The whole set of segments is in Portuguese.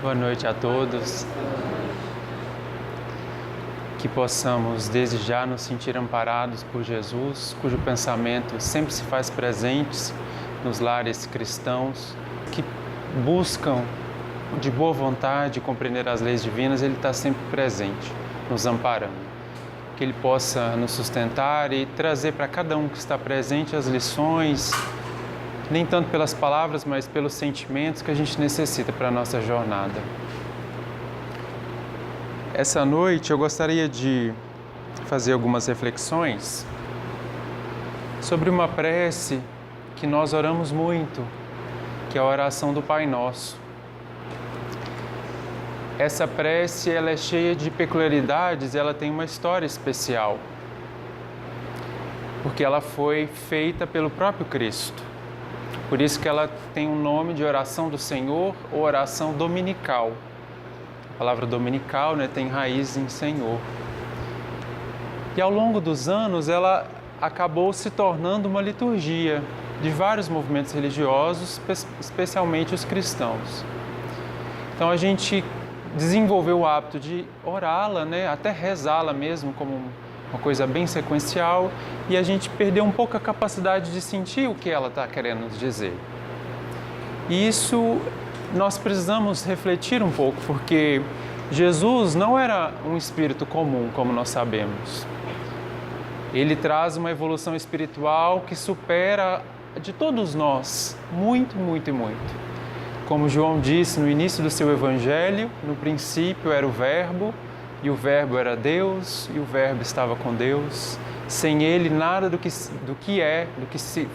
Boa noite a todos. Que possamos desde já nos sentir amparados por Jesus, cujo pensamento sempre se faz presente nos lares cristãos, que buscam de boa vontade compreender as leis divinas. Ele está sempre presente, nos amparando. Que Ele possa nos sustentar e trazer para cada um que está presente as lições, nem tanto pelas palavras, mas pelos sentimentos que a gente necessita para a nossa jornada. Essa noite eu gostaria de fazer algumas reflexões sobre uma prece que nós oramos muito, que é a oração do Pai Nosso. Essa prece ela é cheia de peculiaridades, ela tem uma história especial, porque ela foi feita pelo próprio Cristo. Por isso que ela tem um nome de oração do Senhor ou oração dominical. A palavra dominical, tem raiz em Senhor. E ao longo dos anos ela acabou se tornando uma liturgia de vários movimentos religiosos, especialmente os cristãos. Então a gente desenvolveu o hábito de orá-la, até rezá-la mesmo, como uma coisa bem sequencial, e a gente perdeu um pouco a capacidade de sentir o que ela está querendo nos dizer. E isso nós precisamos refletir um pouco, porque Jesus não era um espírito comum, como nós sabemos. Ele traz uma evolução espiritual que supera a de todos nós, muito, muito e muito. Como João disse no início do seu evangelho, no princípio era o Verbo, e o Verbo era Deus, e o Verbo estava com Deus. Sem Ele, nada do que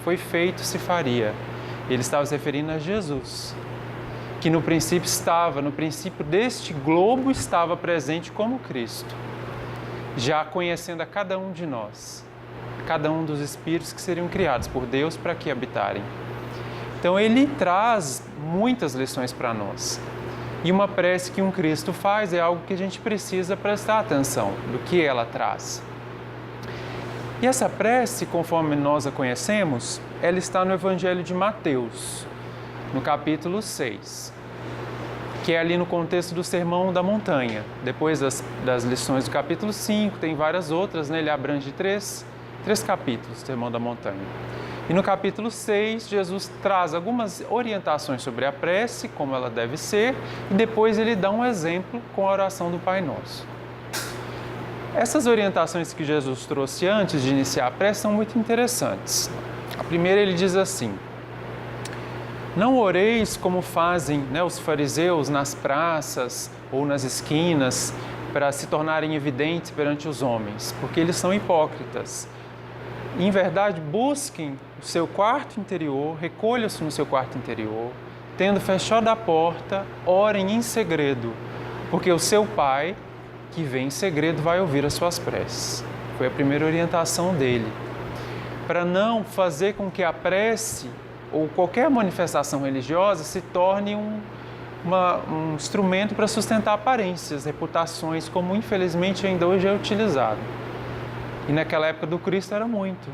foi feito se faria. Ele estava se referindo a Jesus, que no princípio deste globo estava presente como Cristo, já conhecendo a cada um de nós, cada um dos espíritos que seriam criados por Deus para que habitarem. Então Ele traz muitas lições para nós. E uma prece que um Cristo faz é algo que a gente precisa prestar atenção do que ela traz. E essa prece, conforme nós a conhecemos, ela está no Evangelho de Mateus, no capítulo 6, que é ali no contexto do Sermão da Montanha. Depois das lições do capítulo 5, tem várias outras, ele abrange três capítulos do Sermão da Montanha. E no capítulo 6, Jesus traz algumas orientações sobre a prece, como ela deve ser, e depois ele dá um exemplo com a oração do Pai Nosso. Essas orientações que Jesus trouxe antes de iniciar a prece são muito interessantes. A primeira ele diz assim: não oreis como fazem os fariseus nas praças ou nas esquinas para se tornarem evidentes perante os homens, porque eles são hipócritas. Em verdade, busquem o seu quarto interior, recolham-se no seu quarto interior, tendo fechado a porta, orem em segredo, porque o seu Pai, que vem em segredo, vai ouvir as suas preces. Foi a primeira orientação dele. Para não fazer com que a prece ou qualquer manifestação religiosa se torne um instrumento para sustentar aparências, reputações, como infelizmente ainda hoje é utilizado. E naquela época do Cristo era muito.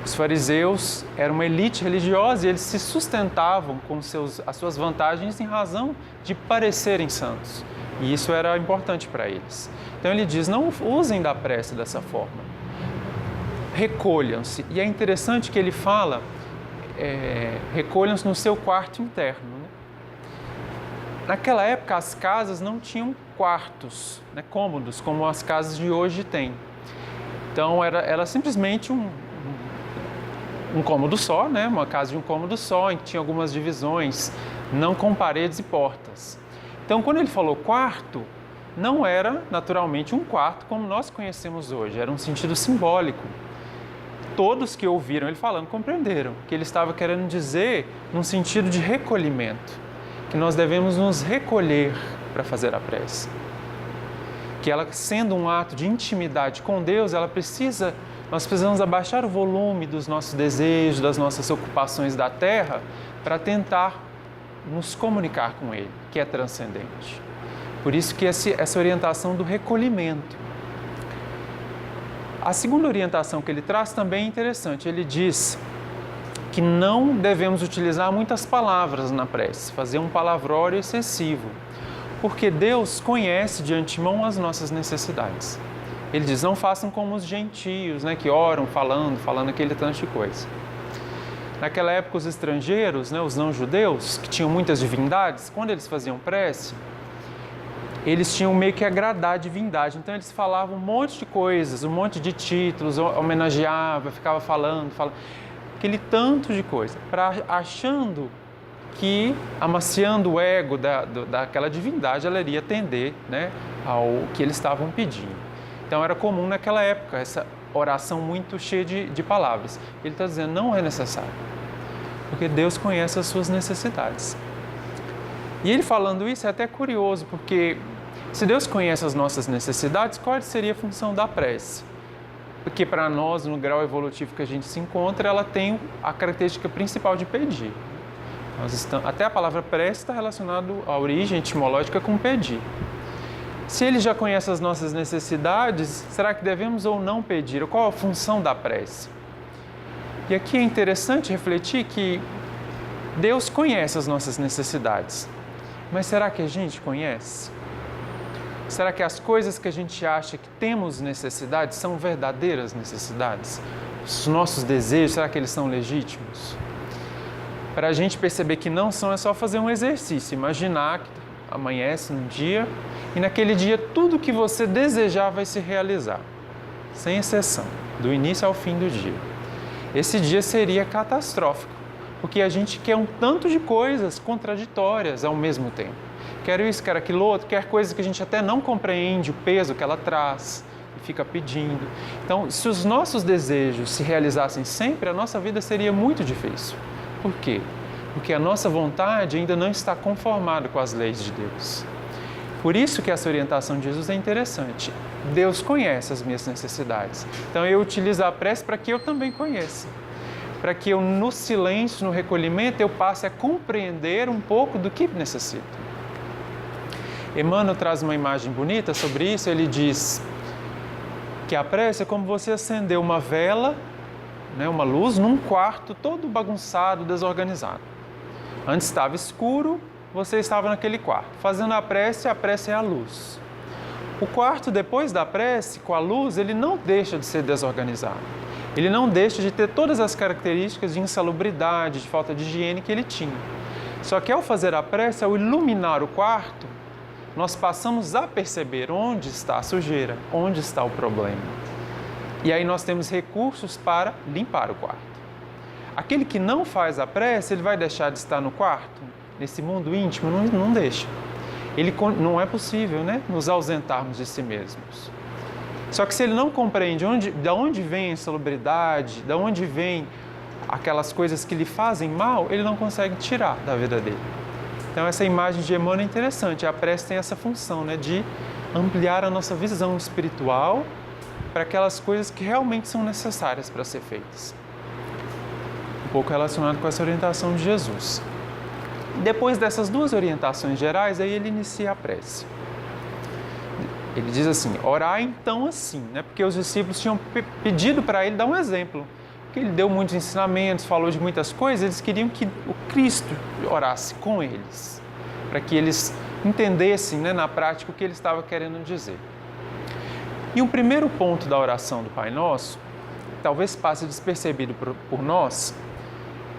Os fariseus eram uma elite religiosa e eles se sustentavam com as suas vantagens em razão de parecerem santos. E isso era importante para eles. Então ele diz, não usem da prece dessa forma. Recolham-se. E é interessante que ele fala, recolham-se no seu quarto interno. Naquela época as casas não tinham quartos, cômodos, como as casas de hoje têm. Então era simplesmente um cômodo só, uma casa de um cômodo só, em que tinha algumas divisões, não com paredes e portas. Então quando ele falou quarto, não era naturalmente um quarto como nós conhecemos hoje, era um sentido simbólico. Todos que ouviram ele falando compreenderam que ele estava querendo dizer num sentido de recolhimento, que nós devemos nos recolher para fazer a prece. Que ela, sendo um ato de intimidade com Deus, nós precisamos abaixar o volume dos nossos desejos, das nossas ocupações da terra, para tentar nos comunicar com Ele, que é transcendente. Por isso que essa orientação do recolhimento. A segunda orientação que ele traz também é interessante. Ele diz que que não devemos utilizar muitas palavras na prece, fazer um palavrório excessivo, porque Deus conhece de antemão as nossas necessidades. Ele diz, não façam como os gentios, né, que oram falando aquele tanto de coisa. Naquela época, os estrangeiros, né, os não-judeus, que tinham muitas divindades, quando eles faziam prece, eles tinham meio que agradar a divindade. Então, eles falavam um monte de coisas, um monte de títulos, homenageava, ficava falando aquele tanto de coisa, achando que, amaciando o ego daquela divindade, ela iria atender, né, ao que eles estavam pedindo. Então, era comum naquela época essa oração muito cheia de palavras. Ele está dizendo, não é necessário, porque Deus conhece as suas necessidades. E ele falando isso é até curioso, porque se Deus conhece as nossas necessidades, qual seria a função da prece? Porque para nós, no grau evolutivo que a gente se encontra, ela tem a característica principal de pedir. Até a palavra prece está relacionada à origem etimológica com pedir. Se ele já conhece as nossas necessidades, será que devemos ou não pedir? Qual a função da prece? E aqui é interessante refletir que Deus conhece as nossas necessidades, mas será que a gente conhece? Será que as coisas que a gente acha que temos necessidades são verdadeiras necessidades? Os nossos desejos, será que eles são legítimos? Para a gente perceber que não são, é só fazer um exercício, imaginar que amanhece num dia e naquele dia tudo que você desejar vai se realizar, sem exceção, do início ao fim do dia. Esse dia seria catastrófico, porque a gente quer um tanto de coisas contraditórias ao mesmo tempo. Quero isso, quero aquilo outro, quer coisas que a gente até não compreende o peso que ela traz e fica pedindo. Então, se os nossos desejos se realizassem sempre, a nossa vida seria muito difícil. Por quê? Porque a nossa vontade ainda não está conformada com as leis de Deus. Por isso que essa orientação de Jesus é interessante. Deus conhece as minhas necessidades. Então eu utilizo a prece para que eu também conheça. Para que eu, no silêncio, no recolhimento, eu passe a compreender um pouco do que necessito. Emmanuel traz uma imagem bonita sobre isso. Ele diz que a prece é como você acender uma vela, né, uma luz, num quarto todo bagunçado, desorganizado. Antes estava escuro, você estava naquele quarto. Fazendo a prece é a luz. O quarto, depois da prece, com a luz, ele não deixa de ser desorganizado. Ele não deixa de ter todas as características de insalubridade, de falta de higiene que ele tinha. Só que ao fazer a prece, ao iluminar o quarto, nós passamos a perceber onde está a sujeira, onde está o problema. E aí nós temos recursos para limpar o quarto. Aquele que não faz a prece, ele vai deixar de estar no quarto? Nesse mundo íntimo? Não deixa. Não é possível, né, nos ausentarmos de si mesmos. Só que se ele não compreende de onde vem a insalubridade, de onde vem aquelas coisas que lhe fazem mal, ele não consegue tirar da vida dele. Então essa imagem de Emmanuel é interessante. A prece tem essa função, né, de ampliar a nossa visão espiritual para aquelas coisas que realmente são necessárias para ser feitas. Um pouco relacionado com essa orientação de Jesus. Depois dessas duas orientações gerais, aí ele inicia a prece. Ele diz assim, orar então assim, né? Porque os discípulos tinham pedido para ele dar um exemplo. Porque ele deu muitos ensinamentos, falou de muitas coisas, eles queriam que o Cristo orasse com eles, para que eles entendessem, né, na prática o que ele estava querendo dizer. E um primeiro ponto da oração do Pai Nosso, talvez passe despercebido por nós,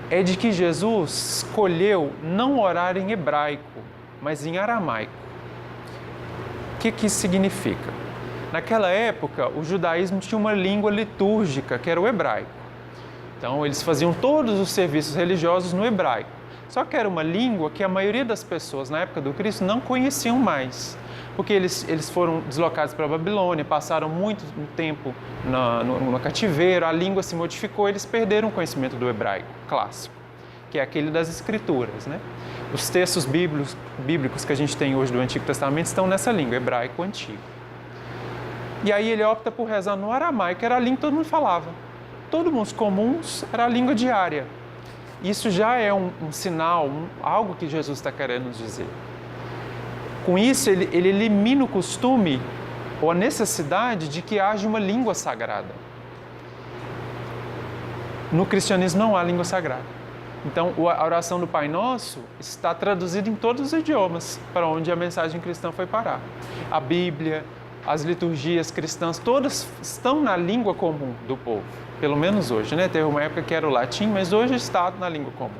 é de que Jesus escolheu não orar em hebraico, mas em aramaico. O que isso significa? Naquela época, o judaísmo tinha uma língua litúrgica, que era o hebraico. Então, eles faziam todos os serviços religiosos no hebraico. Só que era uma língua que a maioria das pessoas, na época do Cristo, não conheciam mais. Porque eles foram deslocados para a Babilônia, passaram muito tempo no cativeiro, a língua se modificou, eles perderam o conhecimento do hebraico clássico, que é aquele das Escrituras, né? Os textos bíblicos que a gente tem hoje do Antigo Testamento estão nessa língua, hebraico antigo. E aí ele opta por rezar no aramaico, que era a língua que todo mundo falava. Todo mundo, os comuns, era a língua diária. Isso já é um sinal, algo que Jesus está querendo nos dizer. Com isso, ele elimina o costume ou a necessidade de que haja uma língua sagrada. No cristianismo não há língua sagrada. Então, a oração do Pai Nosso está traduzida em todos os idiomas para onde a mensagem cristã foi parar. A Bíblia, as liturgias cristãs, todas estão na língua comum do povo. Pelo menos hoje, né? Teve uma época que era o latim, mas hoje está na língua comum.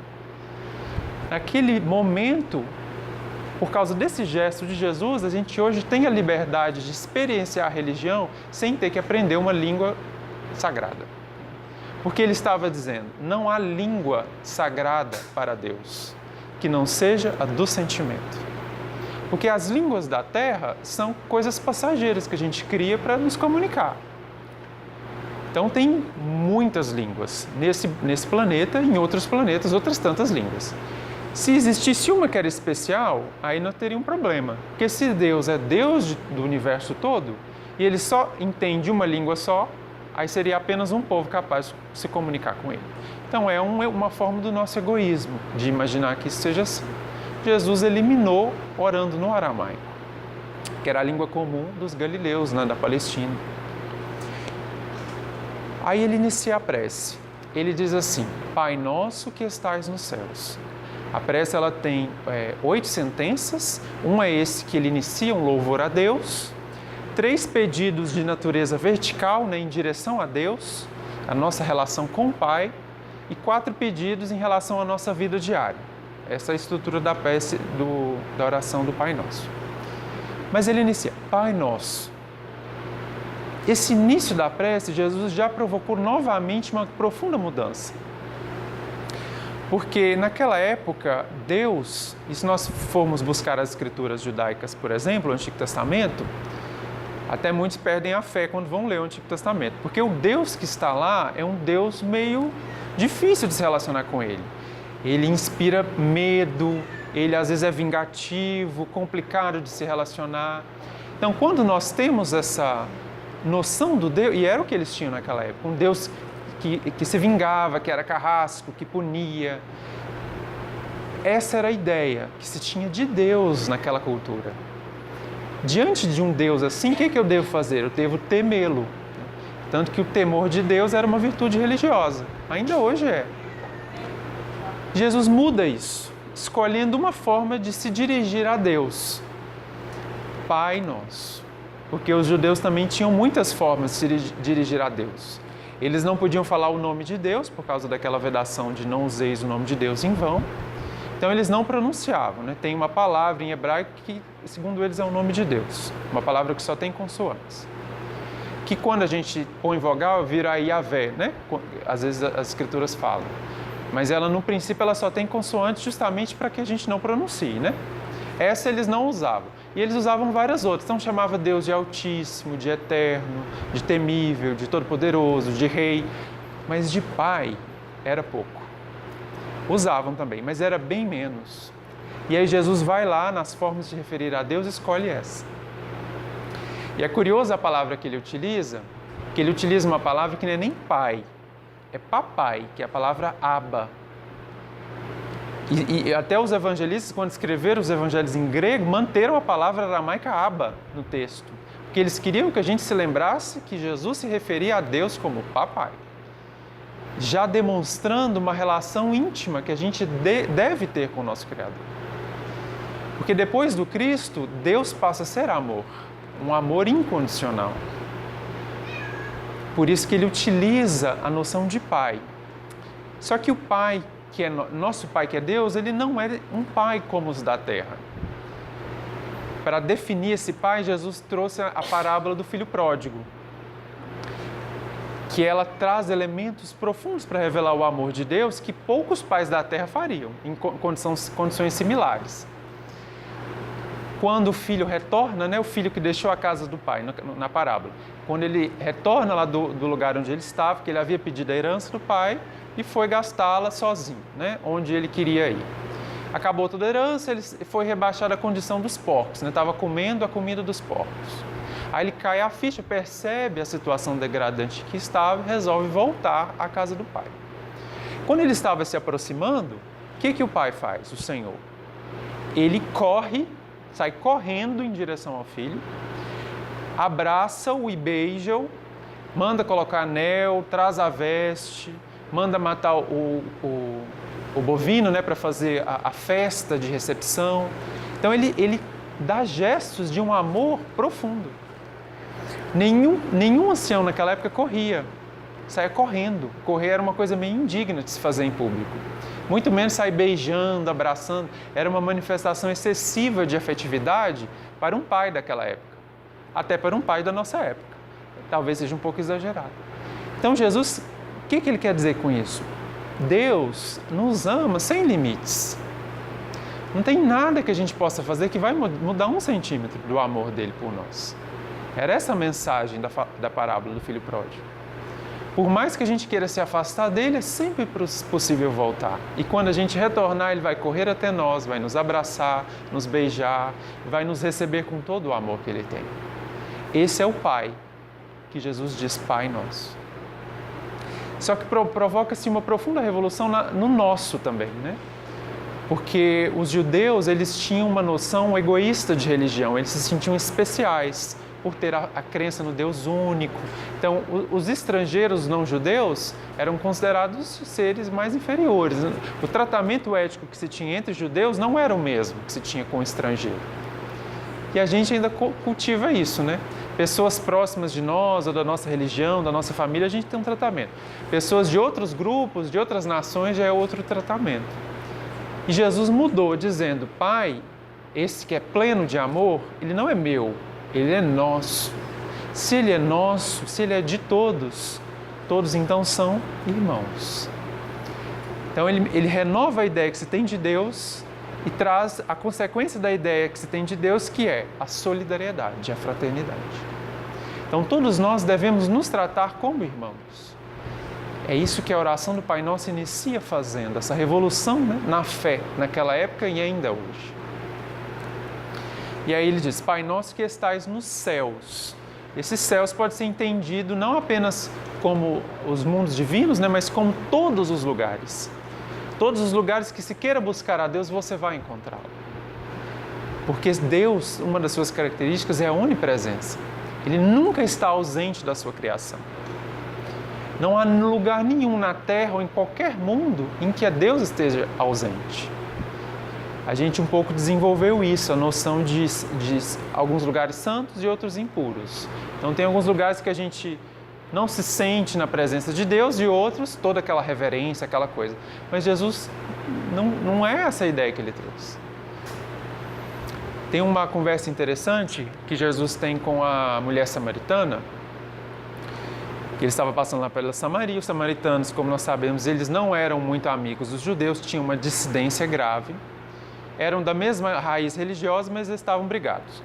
Naquele momento, por causa desse gesto de Jesus, a gente hoje tem a liberdade de experienciar a religião sem ter que aprender uma língua sagrada. Porque ele estava dizendo, não há língua sagrada para Deus que não seja a do sentimento. Porque as línguas da terra são coisas passageiras que a gente cria para nos comunicar. Então tem muitas línguas nesse planeta e em outros planetas, outras tantas línguas. Se existisse uma que era especial, aí não teria um problema. Porque se Deus é Deus do universo todo e ele só entende uma língua só, aí seria apenas um povo capaz de se comunicar com ele. Então é uma forma do nosso egoísmo, de imaginar que isso seja assim. Jesus eliminou orando no aramaico, que era a língua comum dos galileus, né, da Palestina. Aí ele inicia a prece. Ele diz assim, Pai nosso que estais nos céus. A prece ela tem 8 sentenças, uma é esse que ele inicia, um louvor a Deus, 3 pedidos de natureza vertical, né, em direção a Deus, a nossa relação com o Pai, e 4 pedidos em relação à nossa vida diária. Essa é a estrutura da prece da oração do Pai Nosso. Mas ele inicia, Pai Nosso. Esse início da prece, Jesus já provocou novamente uma profunda mudança. Porque naquela época, Deus, e se nós formos buscar as escrituras judaicas, por exemplo, o Antigo Testamento, até muitos perdem a fé quando vão ler o Antigo Testamento, porque o Deus que está lá é um Deus meio difícil de se relacionar com ele. Ele inspira medo, ele às vezes é vingativo, complicado de se relacionar. Então, quando nós temos essa noção do Deus, e era o que eles tinham naquela época, um Deus que se vingava, que era carrasco, que punia. Essa era a ideia que se tinha de Deus naquela cultura. Diante de um Deus assim, o que eu devo fazer? Eu devo temê-lo. Tanto que o temor de Deus era uma virtude religiosa. Ainda hoje é. Jesus muda isso, escolhendo uma forma de se dirigir a Deus. Pai Nosso. Porque os judeus também tinham muitas formas de se dirigir a Deus. Eles não podiam falar o nome de Deus, por causa daquela vedação de não useis o nome de Deus em vão. Então, eles não pronunciavam, né? Tem uma palavra em hebraico que, segundo eles, é o nome de Deus. Uma palavra que só tem consoantes. Que quando a gente põe vogal, vira Yahvé, né? Às vezes as escrituras falam. Mas ela, no princípio, ela só tem consoantes justamente para que a gente não pronuncie, né? Essa eles não usavam. E eles usavam várias outras. Então, chamava Deus de Altíssimo, de Eterno, de Temível, de Todo-Poderoso, de Rei. Mas de Pai era pouco. Usavam também, mas era bem menos. E aí Jesus vai lá, nas formas de referir a Deus, escolhe essa. E é curiosa a palavra que ele utiliza uma palavra que não é nem pai, é papai, que é a palavra Abba. E até os evangelistas, quando escreveram os evangelhos em grego, manteram a palavra aramaica Abba no texto. Porque eles queriam que a gente se lembrasse que Jesus se referia a Deus como papai. Já demonstrando uma relação íntima que a gente deve ter com o nosso Criador. Porque depois do Cristo, Deus passa a ser amor. Um amor incondicional. Por isso que ele utiliza a noção de pai. Só que o pai, que é nosso pai que é Deus, ele não é um pai como os da terra. Para definir esse pai, Jesus trouxe a parábola do filho pródigo, que ela traz elementos profundos para revelar o amor de Deus que poucos pais da terra fariam, em condições similares. Quando o filho retorna, né, o filho que deixou a casa do pai, na parábola, quando ele retorna lá do lugar onde ele estava, que ele havia pedido a herança do pai, e foi gastá-la sozinho, né, onde ele queria ir. Acabou toda a herança, ele foi rebaixado à condição dos porcos, estava comendo a comida dos porcos. Aí ele cai a ficha, percebe a situação degradante que estava e resolve voltar à casa do pai. Quando ele estava se aproximando, o que o pai faz, o Senhor? Ele sai correndo em direção ao filho, abraça-o e beija-o, manda colocar anel, traz a veste, manda matar o bovino, né, para fazer a festa de recepção. Então ele dá gestos de um amor profundo. Nenhum ancião naquela época corria, saia correndo. Correr era uma coisa meio indigna de se fazer em público. Muito menos sair beijando, abraçando. Era uma manifestação excessiva de afetividade para um pai daquela época. Até para um pai da nossa época. Talvez seja um pouco exagerado. Então Jesus, o que ele quer dizer com isso? Deus nos ama sem limites. Não tem nada que a gente possa fazer que vai mudar 1 centímetro do amor dele por nós. Era essa a mensagem da parábola do filho pródigo. Por mais que a gente queira se afastar dele, é sempre possível voltar. E quando a gente retornar, ele vai correr até nós, vai nos abraçar, nos beijar, vai nos receber com todo o amor que ele tem. Esse é o Pai, que Jesus diz Pai Nosso. Só que provoca-se uma profunda revolução no nosso também, né? Porque os judeus, eles tinham uma noção egoísta de religião, eles se sentiam especiais por ter a crença no Deus único. Então, os estrangeiros não judeus eram considerados seres mais inferiores. O tratamento ético que se tinha entre judeus não era o mesmo que se tinha com o estrangeiro. E a gente ainda cultiva isso, né? Pessoas próximas de nós, ou da nossa religião, da nossa família, a gente tem um tratamento. Pessoas de outros grupos, de outras nações, já é outro tratamento. E Jesus mudou, dizendo, Pai, esse que é pleno de amor, ele não é meu, ele é nosso. Se ele é nosso, se ele é de todos, todos então são irmãos. Então ele renova a ideia que se tem de Deus e traz a consequência da ideia que se tem de Deus, que é a solidariedade, a fraternidade. Então todos nós devemos nos tratar como irmãos. É isso que a oração do Pai Nosso inicia fazendo, essa revolução, né, na fé, naquela época e ainda hoje. E aí ele diz, Pai Nosso que estais nos céus. Esses céus pode ser entendido não apenas como os mundos divinos, né, mas como todos os lugares. Todos os lugares que se queira buscar a Deus, você vai encontrá-lo. Porque Deus, uma das suas características é a onipresença. Ele nunca está ausente da sua criação. Não há lugar nenhum na Terra ou em qualquer mundo em que a Deus esteja ausente. A gente um pouco desenvolveu isso, a noção de alguns lugares santos e outros impuros. Então tem alguns lugares que a gente não se sente na presença de Deus e outros, toda aquela reverência, aquela coisa. Mas Jesus não é essa a ideia que ele trouxe. Tem uma conversa interessante que Jesus tem com a mulher samaritana. Ele estava passando lá pela Samaria. Os samaritanos, como nós sabemos, eles não eram muito amigos dos judeus, tinham uma dissidência grave. Eram da mesma raiz religiosa, mas eles estavam brigados.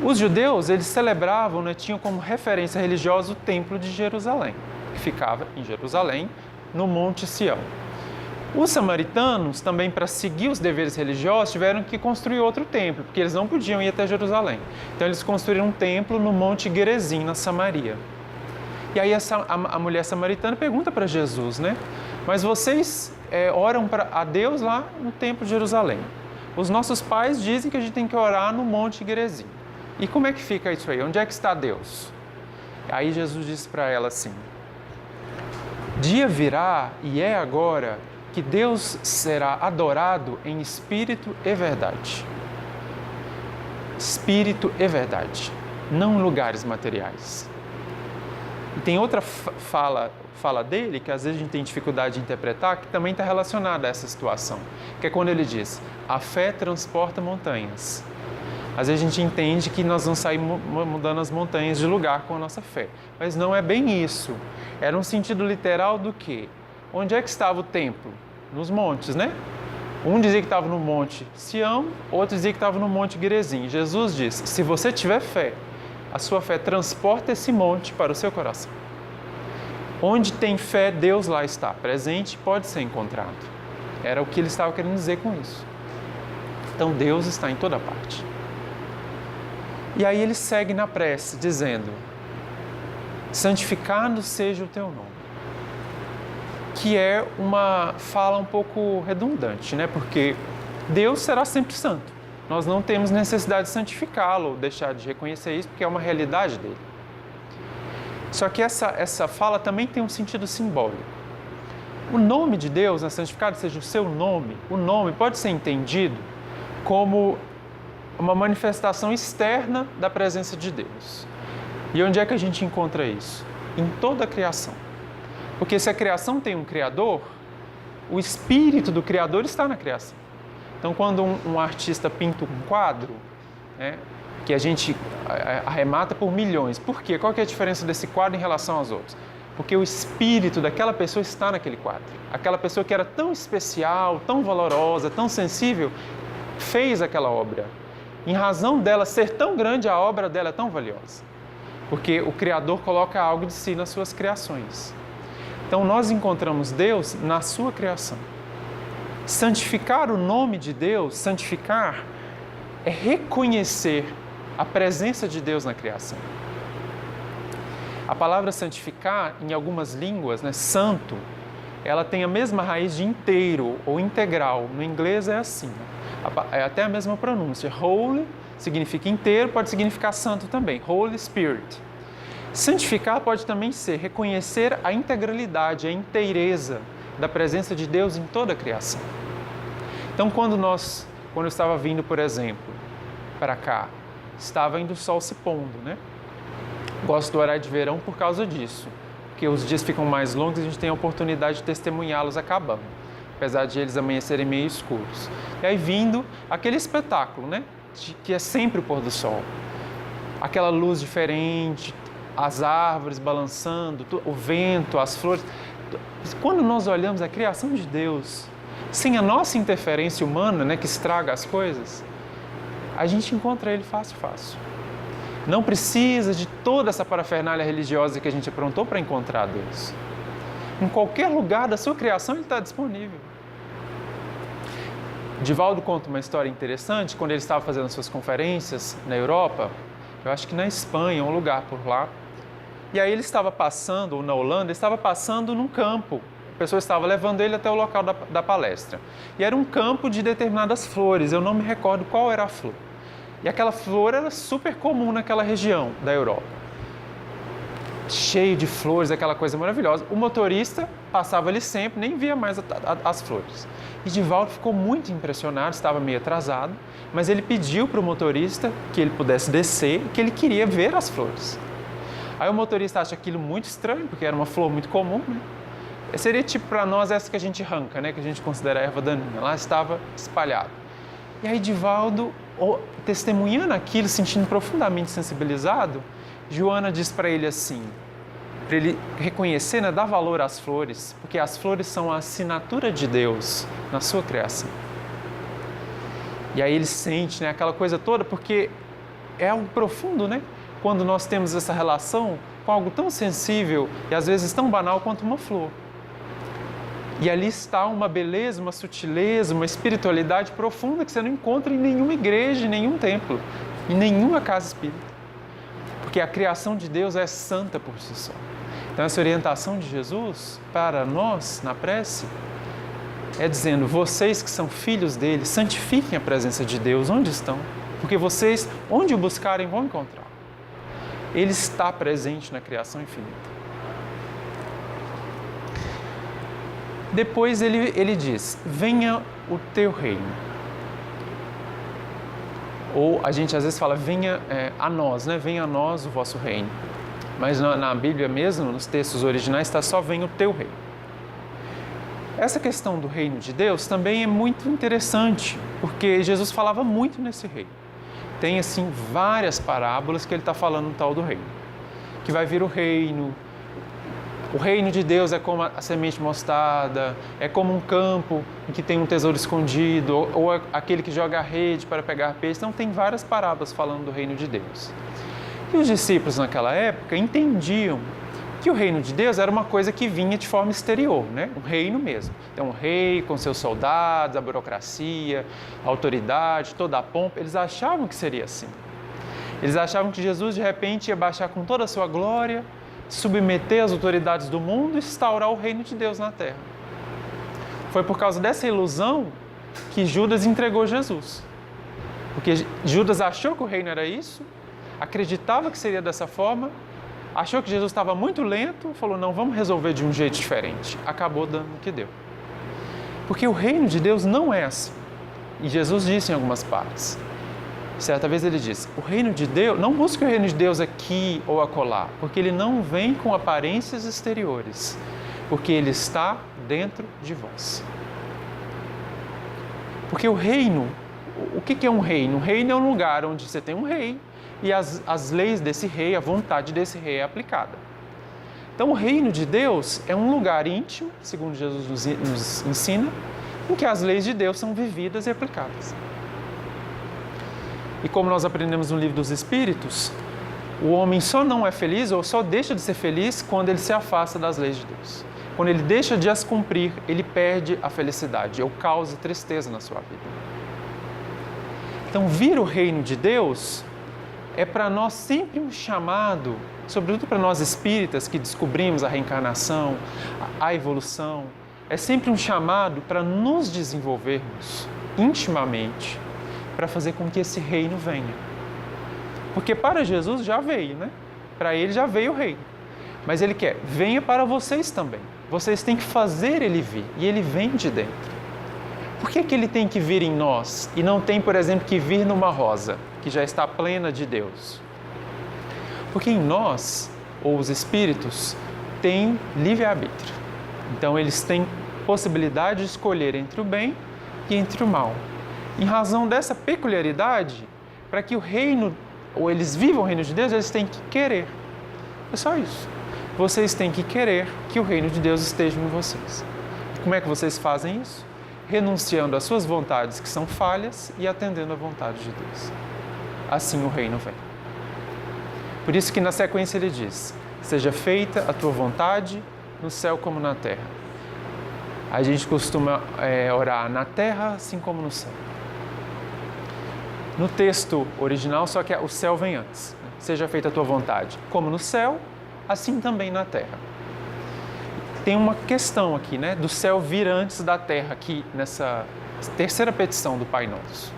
Os judeus, eles celebravam, né, tinham como referência religiosa o Templo de Jerusalém, que ficava em Jerusalém, no Monte Sião. Os samaritanos, também para seguir os deveres religiosos, tiveram que construir outro templo, porque eles não podiam ir até Jerusalém. Então eles construíram um templo no Monte Gerizim, na Samaria. E aí a mulher samaritana pergunta para Jesus, né? Mas vocês oram a Deus lá no Templo de Jerusalém. Os nossos pais dizem que a gente tem que orar no Monte Gerizim. E como é que fica isso aí? Onde é que está Deus? Aí Jesus disse para ela assim, dia virá e é agora que Deus será adorado em espírito e verdade. Espírito e verdade, não lugares materiais. E tem outra fala dele, que às vezes a gente tem dificuldade de interpretar, que também está relacionada a essa situação, que é quando ele diz, a fé transporta montanhas. Às vezes a gente entende que nós vamos sair mudando as montanhas de lugar com a nossa fé, mas não é bem isso. Era um sentido literal do quê? Onde é que estava o templo? Nos montes, né? Um dizia que estava no Monte Sião, outro dizia que estava no Monte Gerizim. Jesus diz, se você tiver fé, a sua fé transporta esse monte para o seu coração. Onde tem fé, Deus lá está, presente, pode ser encontrado. Era o que ele estava querendo dizer com isso. Então Deus está em toda parte. E aí ele segue na prece, dizendo, santificado seja o teu nome. Que é uma fala um pouco redundante, né? Porque Deus será sempre santo. Nós não temos necessidade de santificá-lo ou deixar de reconhecer isso, porque é uma realidade dele. Só que essa fala também tem um sentido simbólico. O nome de Deus, santificado seja o seu nome, o nome pode ser entendido como uma manifestação externa da presença de Deus. E onde é que a gente encontra isso? Em toda a criação. Porque se a criação tem um Criador, o espírito do Criador está na criação. Então, quando um artista pinta um quadro, né, que a gente arremata por milhões, por quê? Qual que é a diferença desse quadro em relação aos outros? Porque o espírito daquela pessoa está naquele quadro. Aquela pessoa que era tão especial, tão valorosa, tão sensível, fez aquela obra. Em razão dela ser tão grande, a obra dela é tão valiosa. Porque o Criador coloca algo de si nas suas criações. Então, nós encontramos Deus na sua criação. Santificar o nome de Deus, santificar, é reconhecer a presença de Deus na criação. A palavra santificar, em algumas línguas, né, santo, ela tem a mesma raiz de inteiro ou integral. No inglês é assim, é até a mesma pronúncia. Holy significa inteiro, pode significar santo também. Holy Spirit. Santificar pode também ser reconhecer a integralidade, a inteireza da presença de Deus em toda a criação. Então, quando eu estava vindo, por exemplo, para cá, estava indo o sol se pondo, né? Gosto do horário de verão por causa disso, porque os dias ficam mais longos e a gente tem a oportunidade de testemunhá-los acabando, apesar de eles amanhecerem meio escuros. E aí vindo aquele espetáculo, né? Que é sempre o pôr do sol. Aquela luz diferente, as árvores balançando, o vento, as flores. Quando nós olhamos a criação de Deus, sem a nossa interferência humana, né, que estraga as coisas, a gente encontra Ele fácil. Não precisa de toda essa parafernália religiosa que a gente aprontou para encontrar Deus. Em qualquer lugar da sua criação Ele está disponível. Divaldo conta uma história interessante, quando ele estava fazendo suas conferências na Europa, eu acho que na Espanha, um lugar por lá, e aí ele estava passando, ou na Holanda, ele estava passando num campo. A pessoa estava levando ele até o local da palestra. E era um campo de determinadas flores, eu não me recordo qual era a flor. E aquela flor era super comum naquela região da Europa. Cheio de flores, aquela coisa maravilhosa. O motorista passava ali sempre, nem via mais as flores. E Divaldo ficou muito impressionado, estava meio atrasado, mas ele pediu para o motorista que ele pudesse descer, que ele queria ver as flores. Aí o motorista acha aquilo muito estranho, porque era uma flor muito comum, né? Seria tipo para nós essa que a gente arranca, né? Que a gente considera erva daninha. Lá estava espalhado. E aí Divaldo, testemunhando aquilo, sentindo profundamente sensibilizado, Joana diz para ele assim, para ele reconhecer, né, dar valor às flores, porque as flores são a assinatura de Deus na sua criação. E aí ele sente, né, aquela coisa toda, porque é algo profundo, né? Quando nós temos essa relação com algo tão sensível e às vezes tão banal quanto uma flor. E ali está uma beleza, uma sutileza, uma espiritualidade profunda que você não encontra em nenhuma igreja, em nenhum templo, em nenhuma casa espírita. Porque a criação de Deus é santa por si só. Então essa orientação de Jesus para nós na prece é dizendo, vocês que são filhos dele, santifiquem a presença de Deus onde estão, porque vocês, onde o buscarem, vão encontrar. Ele está presente na criação infinita. Depois ele diz, venha o teu reino. Ou a gente às vezes fala, venha a nós, né? Venha a nós o vosso reino. Mas na Bíblia mesmo, nos textos originais, está só venha o teu reino. Essa questão do reino de Deus também é muito interessante, porque Jesus falava muito nesse reino. Tem assim várias parábolas que ele está falando no tal do reino. Que vai vir o reino de Deus é como a semente mostarda, é como um campo em que tem um tesouro escondido, ou aquele que joga a rede para pegar peixe. Então tem várias parábolas falando do reino de Deus. E os discípulos naquela época entendiam que o reino de Deus era uma coisa que vinha de forma exterior, né? Um reino mesmo. Então um rei com seus soldados, a burocracia, a autoridade, toda a pompa, eles achavam que seria assim. Eles achavam que Jesus de repente ia baixar com toda a sua glória, submeter as autoridades do mundo e instaurar o reino de Deus na terra. Foi por causa dessa ilusão que Judas entregou Jesus. Porque Judas achou que o reino era isso, acreditava que seria dessa forma, achou que Jesus estava muito lento, falou, não, vamos resolver de um jeito diferente. Acabou dando o que deu. Porque o reino de Deus não é assim. E Jesus disse em algumas partes. Certa vez ele disse, o reino de Deus, não busque o reino de Deus aqui ou acolá, porque ele não vem com aparências exteriores, porque ele está dentro de vós. Porque o reino, o que é um reino? Um reino é um lugar onde você tem um rei e as leis desse rei, a vontade desse rei é aplicada. Então o reino de Deus é um lugar íntimo, segundo Jesus nos ensina, em que as leis de Deus são vividas e aplicadas. E como nós aprendemos no Livro dos Espíritos, o homem só não é feliz ou só deixa de ser feliz quando ele se afasta das leis de Deus. Quando ele deixa de as cumprir, ele perde a felicidade ou causa tristeza na sua vida. Então, vir o reino de Deus é para nós sempre um chamado, sobretudo para nós espíritas que descobrimos a reencarnação, a evolução, é sempre um chamado para nos desenvolvermos intimamente, para fazer com que esse reino venha. Porque para Jesus já veio, né? Para ele já veio o reino. Mas ele quer, venha para vocês também. Vocês têm que fazer ele vir, e ele vem de dentro. Por que ele tem que vir em nós e não tem, por exemplo, que vir numa rosa, que já está plena de Deus? Porque em nós, ou os espíritos, têm livre-arbítrio. Então eles têm possibilidade de escolher entre o bem e entre o mal. Em razão dessa peculiaridade, para que o reino, ou eles vivam o reino de Deus, eles têm que querer. É só isso. Vocês têm que querer que o reino de Deus esteja em vocês. Como é que vocês fazem isso? Renunciando às suas vontades que são falhas e atendendo à vontade de Deus. Assim o reino vem. Por isso que na sequência ele diz, seja feita a tua vontade no céu como na terra. A gente costuma orar na terra assim como no céu. No texto original, só que o céu vem antes. Seja feita a tua vontade, como no céu, assim também na terra. Tem uma questão aqui, né? Do céu vir antes da terra, aqui nessa terceira petição do Pai Nosso.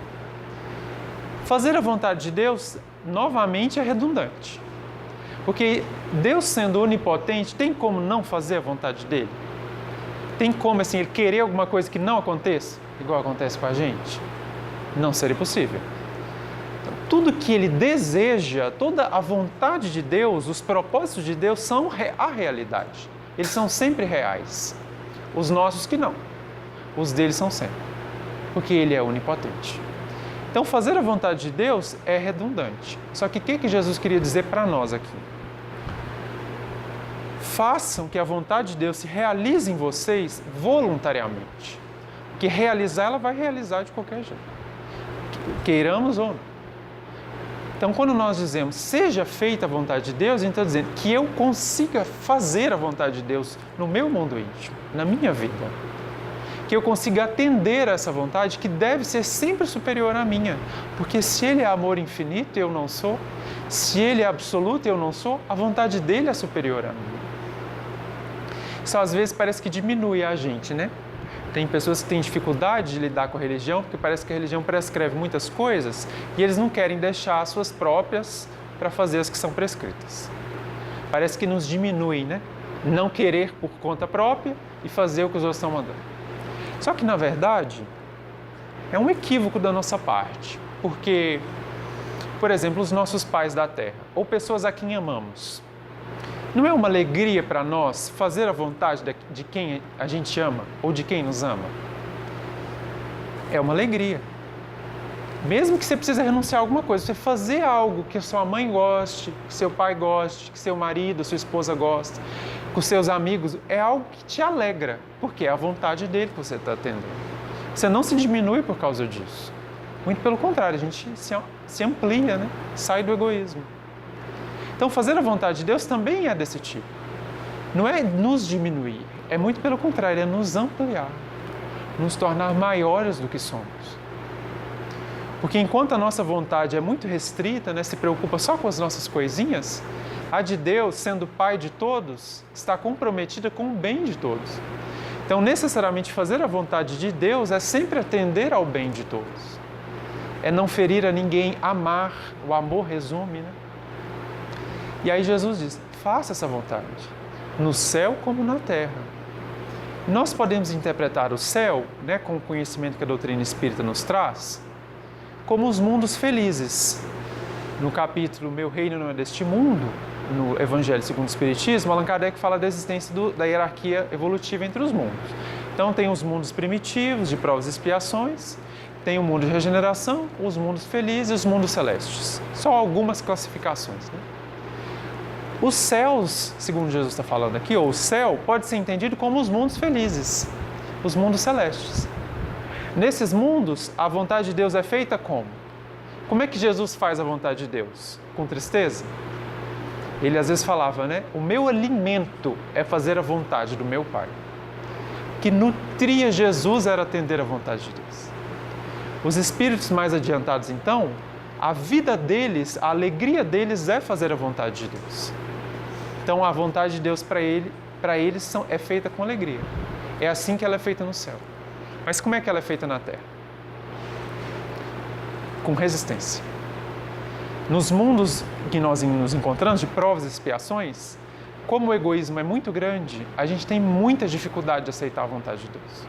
Fazer a vontade de Deus, novamente, é redundante. Porque Deus sendo onipotente, tem como não fazer a vontade dele? Tem como, assim, ele querer alguma coisa que não aconteça, igual acontece com a gente? Não seria possível. Tudo que ele deseja, toda a vontade de Deus, os propósitos de Deus são a realidade. Eles são sempre reais. Os nossos que não. Os deles são sempre. Porque ele é onipotente. Então, fazer a vontade de Deus é redundante. Só que o que Jesus queria dizer para nós aqui? Façam que a vontade de Deus se realize em vocês voluntariamente. Porque realizar, ela vai realizar de qualquer jeito. Queiramos ou não. Então, quando nós dizemos, seja feita a vontade de Deus, a gente está dizendo que eu consiga fazer a vontade de Deus no meu mundo íntimo, na minha vida. Que eu consiga atender a essa vontade que deve ser sempre superior à minha. Porque se Ele é amor infinito e eu não sou, se Ele é absoluto e eu não sou, a vontade dEle é superior à minha. Isso às vezes parece que diminui a gente, né? Tem pessoas que têm dificuldade de lidar com a religião, porque parece que a religião prescreve muitas coisas e eles não querem deixar as suas próprias para fazer as que são prescritas. Parece que nos diminui, né? Não querer por conta própria e fazer o que os outros estão mandando. Só que, na verdade, é um equívoco da nossa parte. Porque, por exemplo, os nossos pais da terra, ou pessoas a quem amamos, não é uma alegria para nós fazer a vontade de quem a gente ama ou de quem nos ama? É uma alegria. Mesmo que você precise renunciar a alguma coisa, você fazer algo que a sua mãe goste, que seu pai goste, que seu marido, sua esposa goste, com seus amigos, é algo que te alegra, porque é a vontade dele que você está tendo. Você não se diminui por causa disso. Muito pelo contrário, a gente se amplia, né? Sai do egoísmo. Então, fazer a vontade de Deus também é desse tipo. Não é nos diminuir, é muito pelo contrário, é nos ampliar, nos tornar maiores do que somos. Porque enquanto a nossa vontade é muito restrita, né, se preocupa só com as nossas coisinhas, a de Deus, sendo Pai de todos, está comprometida com o bem de todos. Então, necessariamente, fazer a vontade de Deus é sempre atender ao bem de todos. É não ferir a ninguém, amar, o amor resume, né? E aí Jesus diz, faça essa vontade, no céu como na terra. Nós podemos interpretar o céu, né, com o conhecimento que a doutrina espírita nos traz, como os mundos felizes. No capítulo Meu Reino Não é Deste Mundo, no Evangelho segundo o Espiritismo, Allan Kardec fala da existência da hierarquia evolutiva entre os mundos. Então tem os mundos primitivos, de provas e expiações, tem o mundo de regeneração, os mundos felizes e os mundos celestes. Só algumas classificações, né? Os céus, segundo Jesus está falando aqui, ou o céu, pode ser entendido como os mundos felizes, os mundos celestes. Nesses mundos, a vontade de Deus é feita como? Como é que Jesus faz a vontade de Deus? Com tristeza? Ele às vezes falava, né? O meu alimento é fazer a vontade do meu Pai. O que nutria Jesus era atender a vontade de Deus. Os espíritos mais adiantados, então, a vida deles, a alegria deles é fazer a vontade de Deus. Então, a vontade de Deus para eles é feita com alegria. É assim que ela é feita no céu. Mas como é que ela é feita na terra? Com resistência. Nos mundos que nós nos encontramos, de provas e expiações, como o egoísmo é muito grande, a gente tem muita dificuldade de aceitar a vontade de Deus.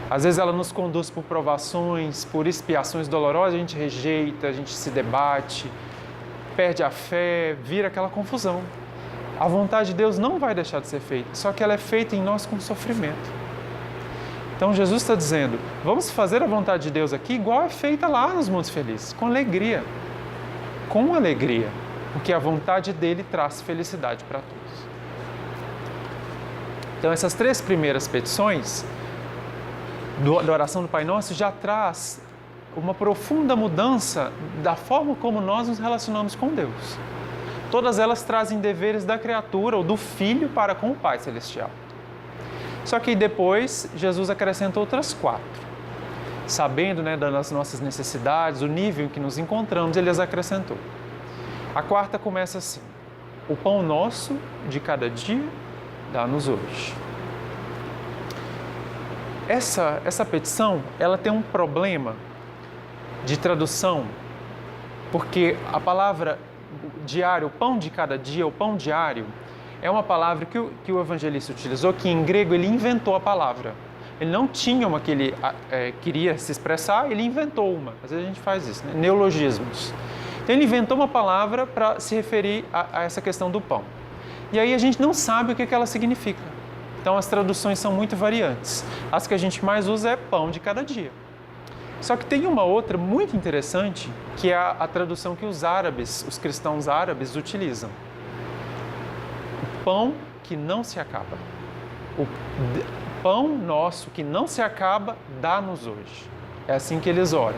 Às vezes ela nos conduz por provações, por expiações dolorosas, a gente rejeita, a gente se debate, perde a fé, vira aquela confusão. A vontade de Deus não vai deixar de ser feita, só que ela é feita em nós com sofrimento. Então Jesus está dizendo, vamos fazer a vontade de Deus aqui igual é feita lá nos mundos felizes, com alegria. Com alegria, porque a vontade dele traz felicidade para todos. Então essas 3 primeiras petições da oração do Pai Nosso já traz uma profunda mudança da forma como nós nos relacionamos com Deus. Todas elas trazem deveres da criatura ou do filho para com o Pai Celestial. Só que depois Jesus acrescenta outras 4. Sabendo, né, das nossas necessidades, o nível em que nos encontramos, ele as acrescentou. A 4ª começa assim: o pão nosso de cada dia, dá-nos hoje. Essa petição, ela tem um problema de tradução, porque a palavra diário, o pão de cada dia, o pão diário, é uma palavra que o evangelista utilizou, que em grego ele inventou a palavra. Ele não tinha uma que ele queria se expressar, ele inventou uma. Às vezes a gente faz isso, né? Neologismos. Então ele inventou uma palavra para se referir a essa questão do pão. E aí a gente não sabe o que ela significa. Então as traduções são muito variantes. As que a gente mais usa é pão de cada dia. Só que tem uma outra muito interessante, que é a tradução que os cristãos árabes utilizam. O pão que não se acaba. O pão nosso que não se acaba, dá-nos hoje. É assim que eles oram.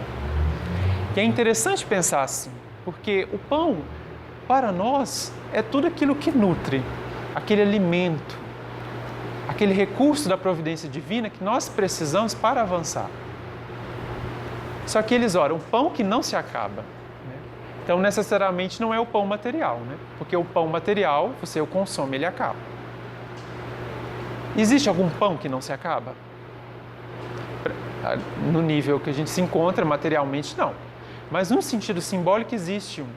E é interessante pensar assim, porque o pão, para nós, é tudo aquilo que nutre, aquele alimento, aquele recurso da providência divina que nós precisamos para avançar. Só que eles oram, o pão que não se acaba. Né? Então, necessariamente, não é o pão material, né? Porque o pão material, você o consome, ele acaba. Existe algum pão que não se acaba? No nível que a gente se encontra, materialmente, não. Mas, num sentido simbólico, existe um.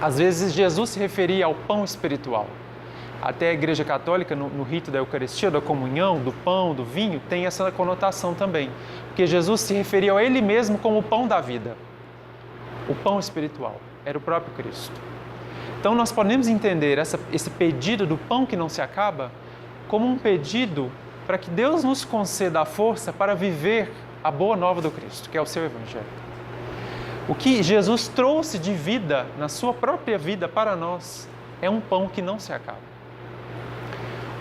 Às vezes, Jesus se referia ao pão espiritual. Até a Igreja Católica, no rito da Eucaristia, da comunhão, do pão, do vinho, tem essa conotação também. Porque Jesus se referia a Ele mesmo como o pão da vida. O pão espiritual. Era o próprio Cristo. Então, nós podemos entender esse pedido do pão que não se acaba como um pedido para que Deus nos conceda a força para viver a boa nova do Cristo, que é o seu Evangelho. O que Jesus trouxe de vida, na sua própria vida para nós, é um pão que não se acaba.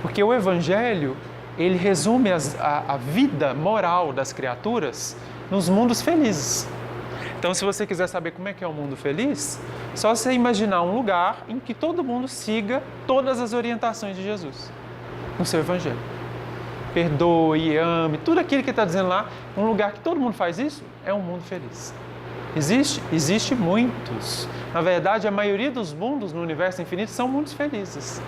Porque o Evangelho, ele resume a vida moral das criaturas nos mundos felizes. Então, se você quiser saber como é que é o mundo feliz, só você imaginar um lugar em que todo mundo siga todas as orientações de Jesus no seu Evangelho. Perdoe, ame, tudo aquilo que está dizendo lá, um lugar que todo mundo faz isso, é um mundo feliz. Existe muitos. Na verdade, a maioria dos mundos no universo infinito são mundos felizes.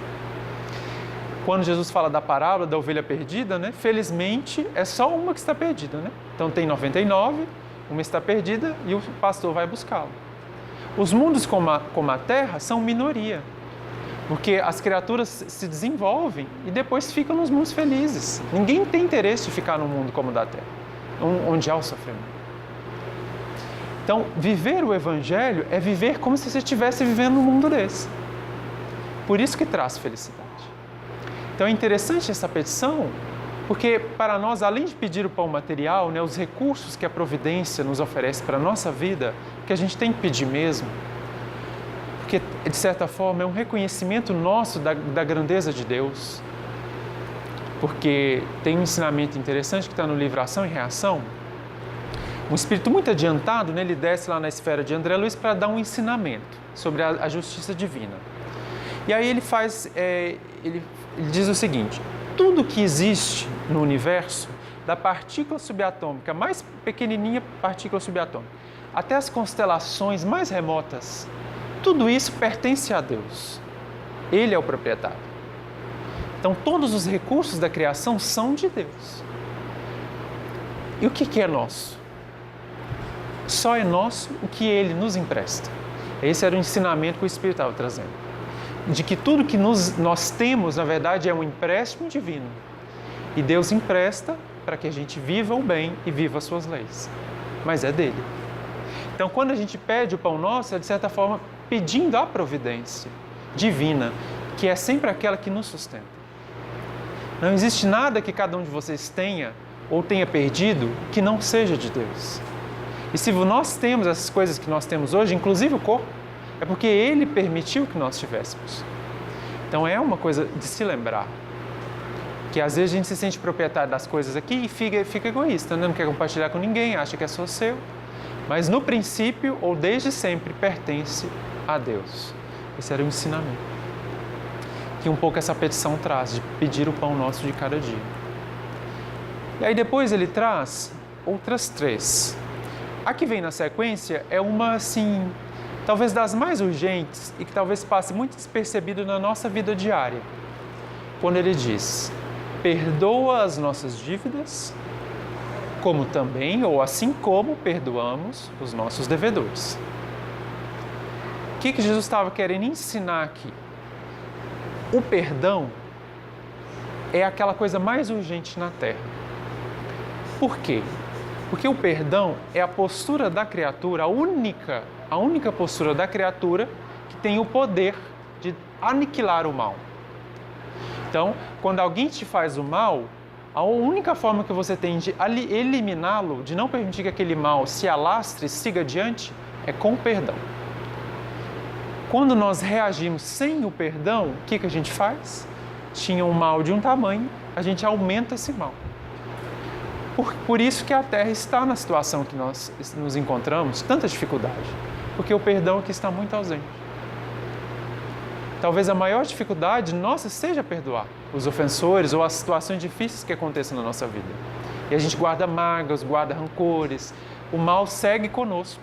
Quando Jesus fala da parábola da ovelha perdida, né? Felizmente é só uma que está perdida, né? Então tem 99, uma está perdida e o pastor vai buscá-la. Os mundos como a Terra são minoria. Porque as criaturas se desenvolvem e depois ficam nos mundos felizes. Ninguém tem interesse de ficar num mundo como o da Terra, onde há o sofrimento. Então, viver o Evangelho é viver como se você estivesse vivendo num mundo desse. Por isso que traz felicidade. Então é interessante essa petição, porque para nós, além de pedir o pão material, né, os recursos que a providência nos oferece para a nossa vida, que a gente tem que pedir mesmo, porque de certa forma é um reconhecimento nosso da grandeza de Deus, porque tem um ensinamento interessante que está no livro Ação e Reação. Um espírito muito adiantado, né, ele desce lá na esfera de André Luiz para dar um ensinamento sobre a justiça divina. E aí ele diz o seguinte: tudo que existe no universo, da partícula subatômica mais pequenininha partícula subatômica, até as constelações mais remotas, tudo isso pertence a Deus. Ele é o proprietário. Então todos os recursos da criação são de Deus. E o que é nosso? Só é nosso o que Ele nos empresta. Esse era o ensinamento que o Espírito estava trazendo. De que tudo que nós temos, na verdade, é um empréstimo divino. E Deus empresta para que a gente viva o bem e viva as suas leis. Mas é dele. Então, quando a gente pede o pão nosso, é de certa forma pedindo a providência divina, que é sempre aquela que nos sustenta. Não existe nada que cada um de vocês tenha ou tenha perdido que não seja de Deus. E se nós temos essas coisas que nós temos hoje, inclusive o corpo, é porque Ele permitiu que nós tivéssemos. Então é uma coisa de se lembrar, que às vezes a gente se sente proprietário das coisas aqui e fica egoísta, né? Não quer compartilhar com ninguém, acha que é só seu. Mas no princípio, ou desde sempre, pertence a Deus. Esse era o ensinamento que um pouco essa petição traz, de pedir o pão nosso de cada dia. E aí depois ele traz outras 3. A que vem na sequência é uma, assim, talvez das mais urgentes e que talvez passe muito despercebido na nossa vida diária. Quando ele diz: perdoa as nossas dívidas, como também, ou assim como, perdoamos os nossos devedores. O que Jesus estava querendo ensinar aqui? O perdão é aquela coisa mais urgente na Terra. Por quê? Porque o perdão é a postura da criatura, a única postura da criatura que tem o poder de aniquilar o mal. Então, quando alguém te faz o mal, a única forma que você tem de eliminá-lo, de não permitir que aquele mal se alastre, siga adiante, é com o perdão. Quando nós reagimos sem o perdão, o que a gente faz? Tinha um mal de um tamanho, a gente aumenta esse mal. Por isso que a Terra está na situação que nós nos encontramos, tanta dificuldade, porque o perdão aqui está muito ausente. Talvez a maior dificuldade nossa seja perdoar os ofensores ou as situações difíceis que aconteçam na nossa vida. E a gente guarda mágoas, guarda rancores, o mal segue conosco.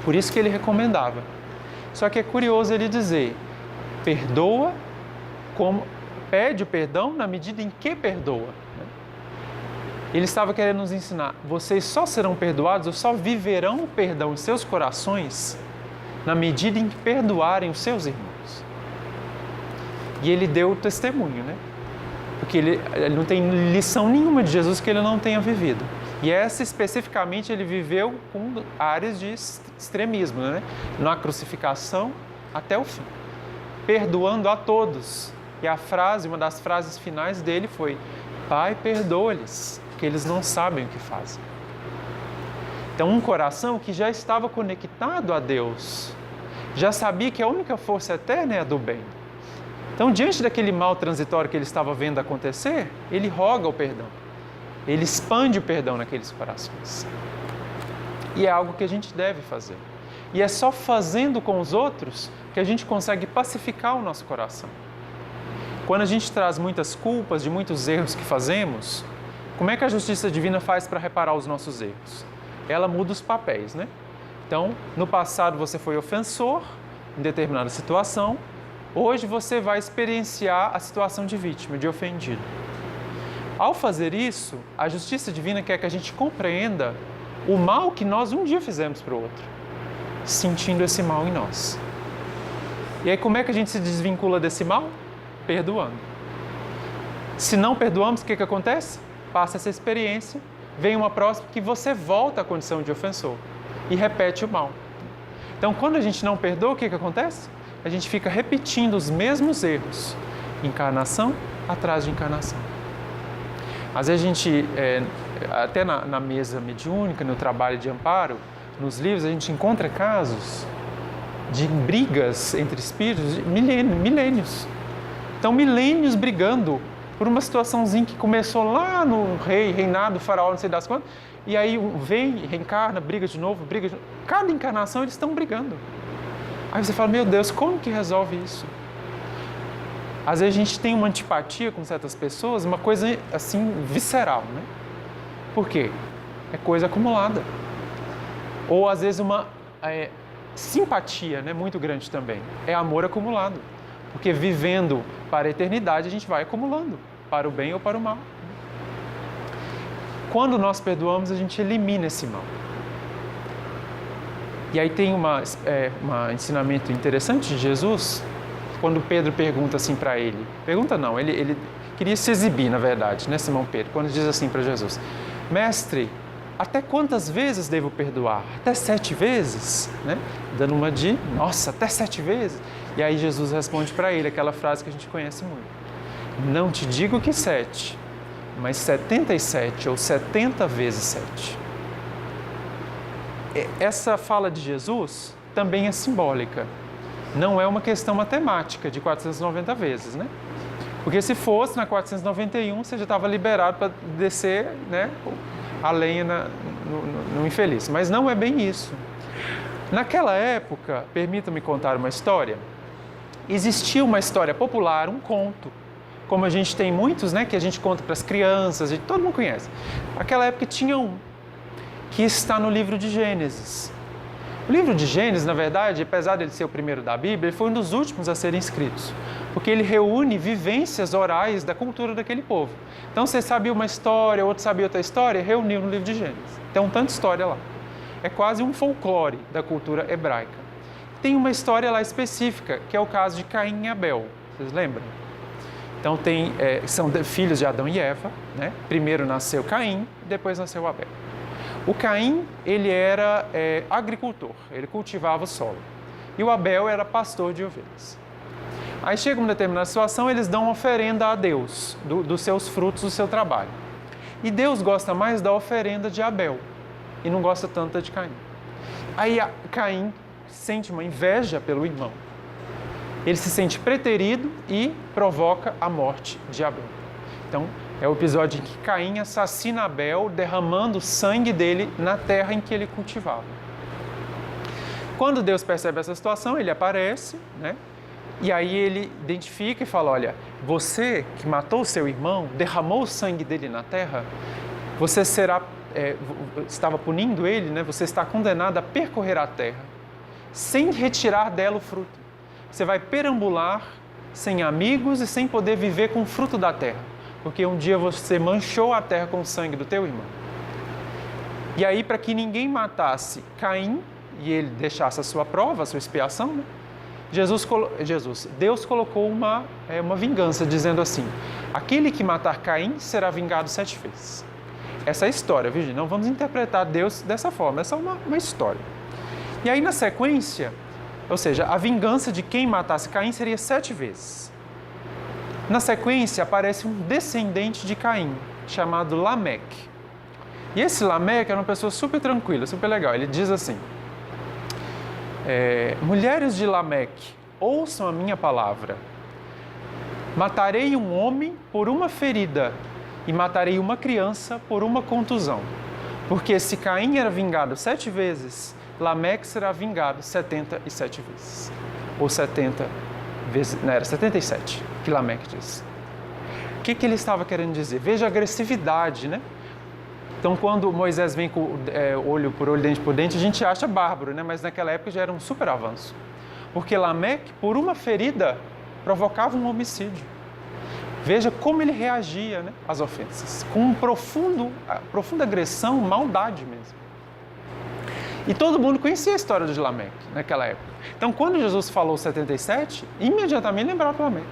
Por isso que ele recomendava. Só que é curioso ele dizer: perdoa, pede o perdão na medida em que perdoa. Ele estava querendo nos ensinar: vocês só serão perdoados ou só viverão o perdão em seus corações na medida em que perdoarem os seus irmãos. E ele deu o testemunho, né? Porque ele não tem lição nenhuma de Jesus que ele não tenha vivido. E essa especificamente ele viveu com áreas de extremismo, né? Na crucificação até o fim, perdoando a todos. E uma das frases finais dele foi: Pai, perdoa-lhes, porque eles não sabem o que fazem. Então, um coração que já estava conectado a Deus, já sabia que a única força eterna é a do bem. Então, diante daquele mal transitório que ele estava vendo acontecer, ele roga o perdão. Ele expande o perdão naqueles corações. E é algo que a gente deve fazer. E é só fazendo com os outros que a gente consegue pacificar o nosso coração. Quando a gente traz muitas culpas de muitos erros que fazemos, como é que a justiça divina faz para reparar os nossos erros? Ela muda os papéis, né? Então, no passado você foi ofensor em determinada situação, hoje você vai experienciar a situação de vítima, de ofendido. Ao fazer isso, a justiça divina quer que a gente compreenda o mal que nós um dia fizemos para o outro, sentindo esse mal em nós. E aí como é que a gente se desvincula desse mal? Perdoando. Se não perdoamos, o que acontece? Passa essa experiência, vem uma próxima que você volta à condição de ofensor e repete o mal. Então, quando a gente não perdoa, o que acontece? A gente fica repetindo os mesmos erros, encarnação atrás de encarnação. Às vezes a gente, até na mesa mediúnica, no trabalho de amparo, nos livros, a gente encontra casos de brigas entre espíritos de milênios. Então, milênios brigando por uma situaçãozinha que começou lá no reinado, faraó, não sei das quantas, e aí vem, reencarna, briga de novo, briga de novo. Cada encarnação eles estão brigando. Aí você fala, meu Deus, como que resolve isso? Às vezes a gente tem uma antipatia com certas pessoas, uma coisa assim, visceral, né? Por quê? É coisa acumulada. Ou às vezes uma simpatia, né, muito grande também. É amor acumulado. Porque vivendo para a eternidade a gente vai acumulando, para o bem ou para o mal. Quando nós perdoamos, a gente elimina esse mal. E aí tem um ensinamento interessante de Jesus, quando Pedro pergunta assim para ele. Pergunta não, ele queria se exibir, na verdade, né, Simão Pedro? Quando diz assim para Jesus, Mestre, até quantas vezes devo perdoar? Até 7 vezes? Né? Dando uma de, nossa, até 7 vezes? E aí Jesus responde para ele aquela frase que a gente conhece muito. Não te digo que 7, mas 77 ou 70 vezes 7. Essa fala de Jesus também é simbólica. Não é uma questão matemática de 490 vezes, né? Porque se fosse na 491, você já estava liberado para descer, né, a lenha no infeliz. Mas não é bem isso. Naquela época, permita-me contar uma história, existia uma história popular, um conto, como a gente tem muitos, né, que a gente conta para as crianças, todo mundo conhece. Naquela época tinha um, que está no livro de Gênesis. O livro de Gênesis, na verdade, apesar de ele ser o primeiro da Bíblia, ele foi um dos últimos a serem escritos, porque ele reúne vivências orais da cultura daquele povo. Então, você sabia uma história, outro sabia outra história, reuniu no livro de Gênesis. Tem tanta história lá. É quase um folclore da cultura hebraica. Tem uma história lá específica, que é o caso de Caim e Abel. Vocês lembram? Então, são filhos de Adão e Eva, né? Primeiro nasceu Caim, depois nasceu Abel. O Caim, ele era agricultor, ele cultivava o solo. E o Abel era pastor de ovelhas. Aí chega uma determinada situação, eles dão uma oferenda a Deus, dos seus frutos, do seu trabalho. E Deus gosta mais da oferenda de Abel, e não gosta tanto da de Caim. Aí Caim sente uma inveja pelo irmão. Ele se sente preterido e provoca a morte de Abel. Então, é o episódio em que Caim assassina Abel, derramando o sangue dele na terra em que ele cultivava. Quando Deus percebe essa situação, ele aparece, né? E aí ele identifica e fala, olha, você que matou o seu irmão, derramou o sangue dele na terra, você estava punindo ele, né? Você está condenado a percorrer a terra, sem retirar dela o fruto. Você vai perambular sem amigos e sem poder viver com o fruto da terra. Porque um dia você manchou a terra com o sangue do teu irmão. E aí, para que ninguém matasse Caim e ele deixasse a sua prova, a sua expiação, né? Deus colocou uma vingança, dizendo assim, aquele que matar Caim será vingado 7 vezes. Essa é a história, viu, gente? Não vamos interpretar Deus dessa forma, essa é uma história. E aí, na sequência, ou seja, a vingança de quem matasse Caim seria 7 vezes. Na sequência, aparece um descendente de Caim, chamado Lameque. E esse Lameque era uma pessoa super tranquila, super legal. Ele diz assim, mulheres de Lameque, ouçam a minha palavra. Matarei um homem por uma ferida e matarei uma criança por uma contusão. Porque se Caim era vingado 7 vezes, Lameque será vingado 77 vezes. Ou 70 vezes, não, era 77 que Lameque diz. O que ele estava querendo dizer? Veja a agressividade, né? Então, quando Moisés vem com olho por olho, dente por dente, a gente acha bárbaro, né? Mas naquela época já era um super avanço. Porque Lameque, por uma ferida, provocava um homicídio. Veja como ele reagia, né, às ofensas, com profunda agressão, maldade mesmo. E todo mundo conhecia a história de Lameque naquela época. Então, quando Jesus falou 77, imediatamente lembrava de Lameque.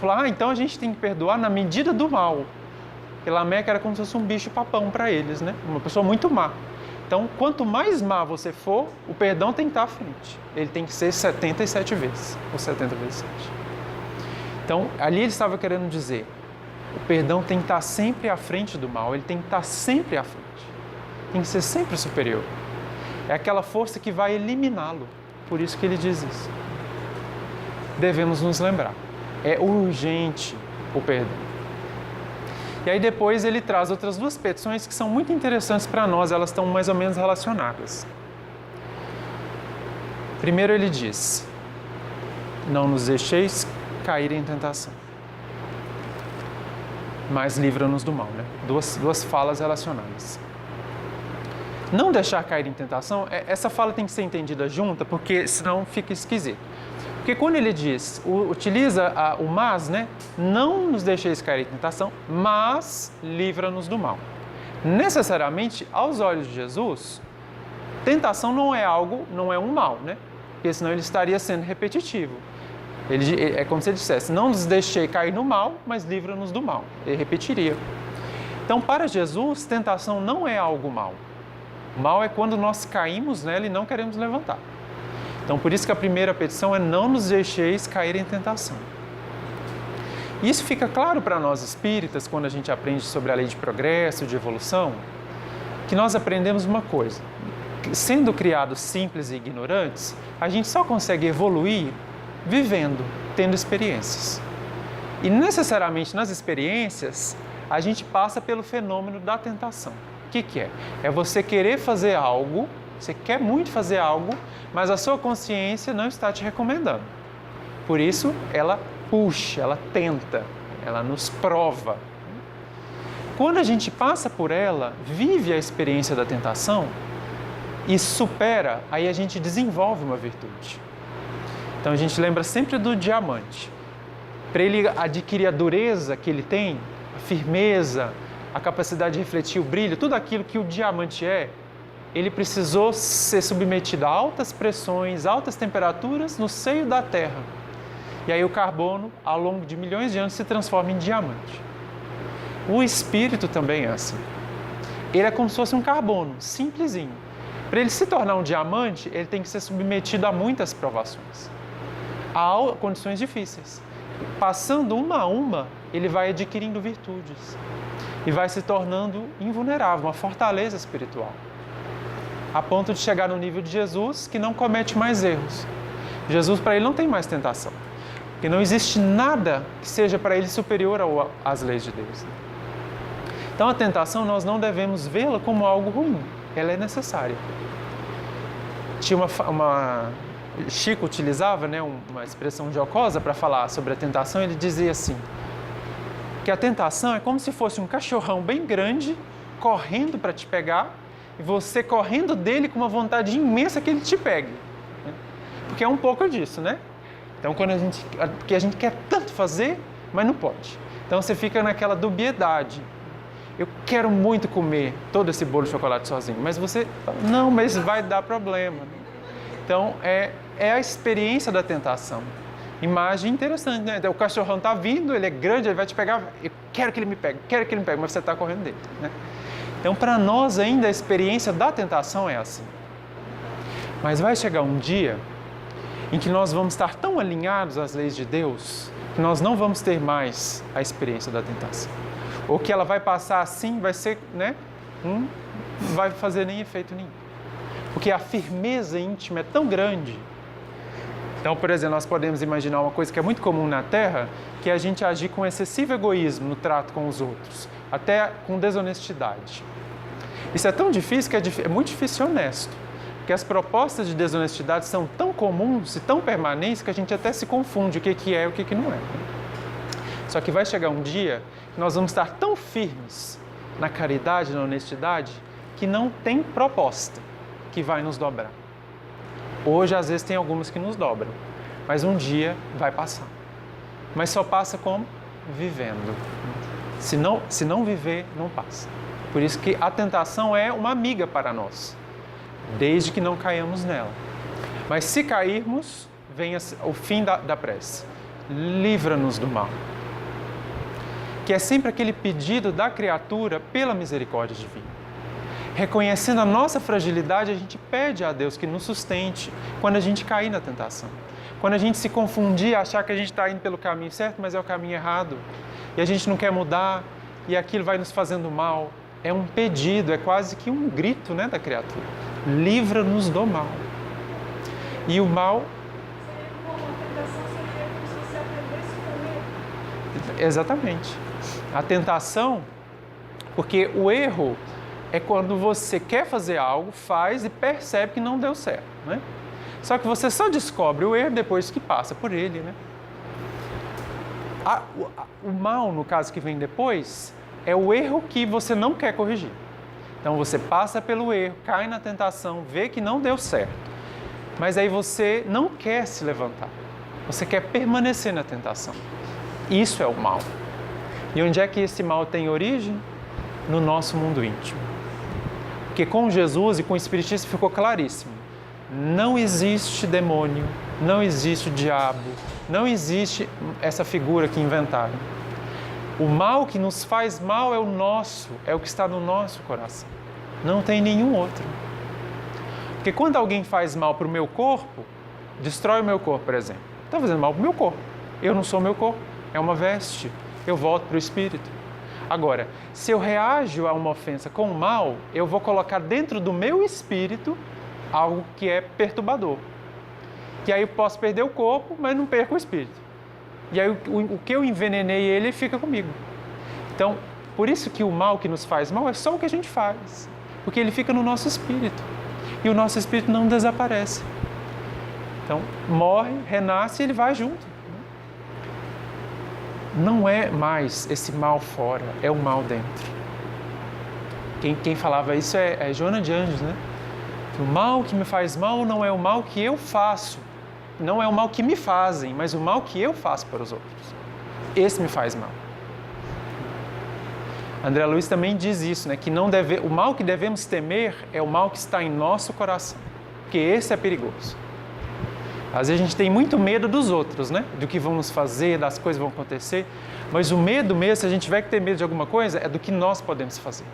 Falou, então a gente tem que perdoar na medida do mal. Porque Lameque era como se fosse um bicho papão para eles, né? Uma pessoa muito má. Então, quanto mais má você for, o perdão tem que estar à frente. Ele tem que ser 77 vezes, ou 70 vezes 7. Então, ali ele estava querendo dizer, o perdão tem que estar sempre à frente do mal, ele tem que estar sempre à frente. Tem que ser sempre superior. É aquela força que vai eliminá-lo. Por isso que ele diz isso. Devemos nos lembrar. É urgente o perdão. E aí depois ele traz outras duas petições que são muito interessantes para nós, elas estão mais ou menos relacionadas. Primeiro ele diz, não nos deixeis cair em tentação, mas livra-nos do mal, né? Duas falas relacionadas. Não deixar cair em tentação, essa fala tem que ser entendida junta, porque senão fica esquisito. Porque quando ele diz, utiliza o mas, né? Não nos deixeis cair em tentação, mas livra-nos do mal. Necessariamente, aos olhos de Jesus, tentação não é um mal, né? Porque senão ele estaria sendo repetitivo. É como se ele dissesse, não nos deixei cair no mal, mas livra-nos do mal. Ele repetiria. Então, para Jesus, tentação não é algo mal. O mal é quando nós caímos nela e não queremos levantar. Então, por isso que a primeira petição é não nos deixeis cair em tentação. Isso fica claro para nós espíritas, quando a gente aprende sobre a lei de progresso, de evolução, que nós aprendemos uma coisa. Sendo criados simples e ignorantes, a gente só consegue evoluir vivendo, tendo experiências. E necessariamente nas experiências, a gente passa pelo fenômeno da tentação. O que é? É você querer fazer algo, você quer muito fazer algo, mas a sua consciência não está te recomendando. Por isso, ela puxa, ela tenta, ela nos prova. Quando a gente passa por ela, vive a experiência da tentação e supera, aí a gente desenvolve uma virtude. Então a gente lembra sempre do diamante. Para ele adquirir a dureza que ele tem, a firmeza, a capacidade de refletir o brilho, tudo aquilo que o diamante é, ele precisou ser submetido a altas pressões, altas temperaturas no seio da Terra. E aí o carbono, ao longo de milhões de anos, se transforma em diamante. O espírito também é assim. Ele é como se fosse um carbono, simplesinho. Para ele se tornar um diamante, ele tem que ser submetido a muitas provações, a condições difíceis. Passando uma a uma, ele vai adquirindo virtudes e vai se tornando invulnerável, uma fortaleza espiritual, a ponto de chegar no nível de Jesus, que não comete mais erros. Jesus, para ele, não tem mais tentação, porque não existe nada que seja para ele superior às leis de Deus. Então, a tentação, nós não devemos vê-la como algo ruim, ela é necessária. Tinha Chico utilizava, né, uma expressão jocosa para falar sobre a tentação. Ele dizia assim, que a tentação é como se fosse um cachorrão bem grande correndo para te pegar e você correndo dele com uma vontade imensa que ele te pegue. Porque é um pouco disso, né? Então, porque a gente quer tanto fazer, mas não pode. Então, você fica naquela dubiedade. Eu quero muito comer todo esse bolo de chocolate sozinho, mas você fala, não, mas vai dar problema. Então, é a experiência da tentação. Imagem interessante, né? O cachorrão está vindo, ele é grande, ele vai te pegar, eu quero que ele me pegue, mas você está correndo dele, né? Então, para nós ainda a experiência da tentação é assim. Mas vai chegar um dia em que nós vamos estar tão alinhados às leis de Deus que nós não vamos ter mais a experiência da tentação. Ou que ela vai passar assim, vai ser, né? Não vai fazer nem efeito nenhum. Porque a firmeza íntima é tão grande. Então, por exemplo, nós podemos imaginar uma coisa que é muito comum na Terra, que é a gente agir com excessivo egoísmo no trato com os outros, até com desonestidade. Isso é tão difícil que é muito difícil ser honesto, porque as propostas de desonestidade são tão comuns e tão permanentes que a gente até se confunde o que é e o que não é. Só que vai chegar um dia que nós vamos estar tão firmes na caridade, na honestidade, que não tem proposta que vai nos dobrar. Hoje, às vezes, tem algumas que nos dobram, mas um dia vai passar. Mas só passa como? Vivendo. Se não viver, não passa. Por isso que a tentação é uma amiga para nós. desde que não caiamos nela. Mas se cairmos, vem o fim da prece. Livra-nos do mal. Que é sempre aquele pedido da criatura pela misericórdia divina. Reconhecendo a nossa fragilidade, a gente pede a Deus que nos sustente quando a gente cair na tentação. Quando a gente se confundir, achar que a gente está indo pelo caminho certo, mas é o caminho errado. E a gente não quer mudar, e aquilo vai nos fazendo mal. É um pedido, é quase que um grito, né, da criatura. Livra-nos do mal. E o mal... Exatamente. A tentação, porque o erro é quando você quer fazer algo, faz e percebe que não deu certo, né? Só que você só descobre o erro depois que passa por ele, né? O mal, no caso que vem depois, é o erro que você não quer corrigir. Então você passa pelo erro, cai na tentação, vê que não deu certo. Mas aí você não quer se levantar. Você quer permanecer na tentação. Isso é o mal. E onde é que esse mal tem origem? No nosso mundo íntimo. Porque com Jesus e com o Espiritismo ficou claríssimo. Não existe demônio, não existe diabo, não existe essa figura que inventaram. O mal que nos faz mal é o nosso, é o que está no nosso coração. Não tem nenhum outro. Porque quando alguém faz mal para o meu corpo, destrói o meu corpo, por exemplo. Está fazendo mal para o meu corpo. Eu não sou meu corpo, é uma veste. Eu volto para o espírito. Agora, se eu reajo a uma ofensa com o mal, eu vou colocar dentro do meu espírito algo que é perturbador. Que aí eu posso perder o corpo, mas não perco o espírito. E aí o que eu envenenei ele fica comigo. Então, por isso que o mal que nos faz mal é só o que a gente faz. Porque ele fica no nosso espírito. E o nosso espírito não desaparece. Então, morre, renasce e ele vai junto. Não é mais esse mal fora, é o mal dentro. Quem falava isso é Joana de Anjos, né? O mal que me faz mal não é o mal que eu faço, não é o mal que me fazem, mas o mal que eu faço para os outros. Esse me faz mal. André Luiz também diz isso, né? Que o mal que devemos temer é o mal que está em nosso coração, porque esse é perigoso. Às vezes a gente tem muito medo dos outros, né? Do que vão nos fazer, das coisas que vão acontecer, mas o medo mesmo, se a gente tiver que ter medo de alguma coisa, é do que nós podemos fazer.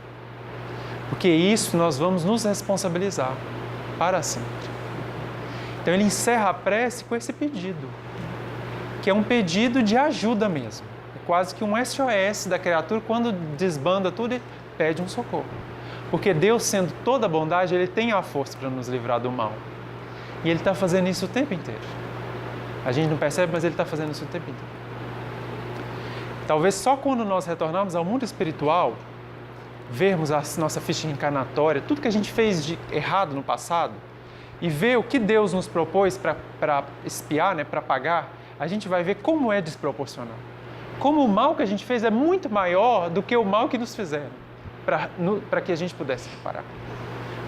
Porque isso nós vamos nos responsabilizar para sempre. Então ele encerra a prece com esse pedido, que é um pedido de ajuda mesmo. É quase que um SOS da criatura, quando desbanda tudo, ele pede um socorro. Porque Deus, sendo toda bondade, Ele tem a força para nos livrar do mal. E Ele está fazendo isso o tempo inteiro. A gente não percebe, mas Ele está fazendo isso o tempo inteiro. Talvez só quando nós retornarmos ao mundo espiritual, vermos a nossa ficha reencarnatória, tudo que a gente fez de errado no passado, e ver o que Deus nos propôs para expiar, né, para pagar, a gente vai ver como é desproporcional. Como o mal que a gente fez é muito maior do que o mal que nos fizeram, para que a gente pudesse reparar.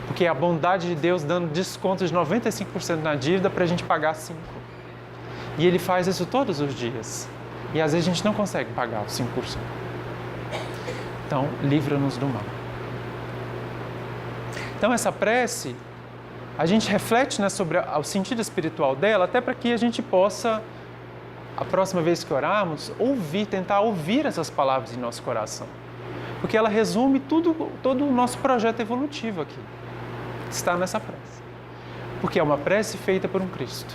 Porque é a bondade de Deus dando desconto de 95% na dívida para a gente pagar 5%. E Ele faz isso todos os dias. E às vezes a gente não consegue pagar os 5%. Então, livra-nos do mal. Então, essa prece, a gente reflete, né, sobre o sentido espiritual dela, até para que a gente possa, a próxima vez que orarmos, tentar ouvir essas palavras em nosso coração. Porque ela resume todo o nosso projeto evolutivo aqui. Está nessa prece. Porque é uma prece feita por um Cristo.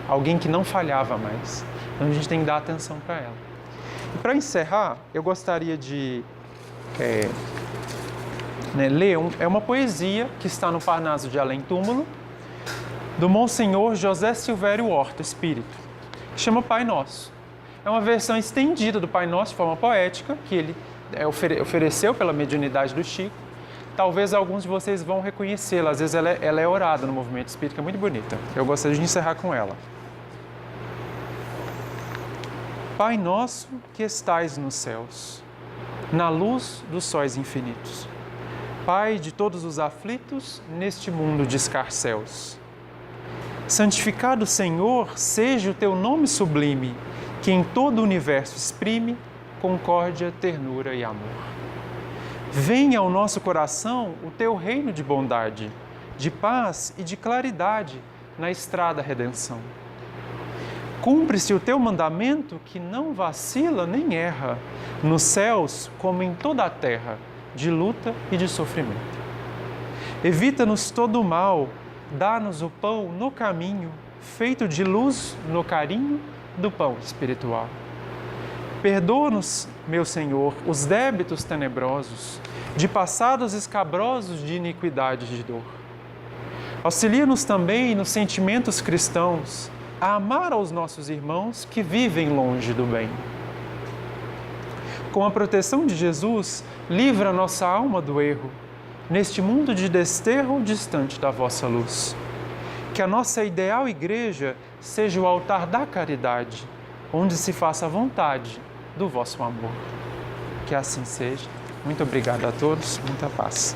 Alguém que não falhava mais. Então, a gente tem que dar atenção para ela. E para encerrar, eu gostaria de ler uma poesia que está no Parnaso de Além Túmulo, do Monsenhor José Silvério Horta, espírito, que chama Pai Nosso. É uma versão estendida do Pai Nosso de forma poética, que ele ofereceu pela mediunidade do Chico. Talvez alguns de vocês vão reconhecê-la, às vezes ela é orada no movimento espírita, é muito bonita. Eu gostaria de encerrar com ela. Pai nosso que estais nos céus, na luz dos sóis infinitos, Pai de todos os aflitos neste mundo de escarcéus. Santificado, Senhor, seja o teu nome sublime, que em todo o universo exprime concórdia, ternura e amor. Venha ao nosso coração o teu reino de bondade, de paz e de claridade na estrada à redenção. Cumpre-se o teu mandamento que não vacila nem erra, nos céus como em toda a terra, de luta e de sofrimento. Evita-nos todo o mal, dá-nos o pão no caminho, feito de luz no carinho do pão espiritual. Perdoa-nos, meu Senhor, os débitos tenebrosos, de passados escabrosos de iniquidade e de dor. Auxilia-nos também nos sentimentos cristãos, a amar aos nossos irmãos que vivem longe do bem. Com a proteção de Jesus, livra nossa alma do erro, neste mundo de desterro distante da vossa luz. Que a nossa ideal igreja seja o altar da caridade, onde se faça a vontade do vosso amor. Que assim seja. Muito obrigado a todos, muita paz.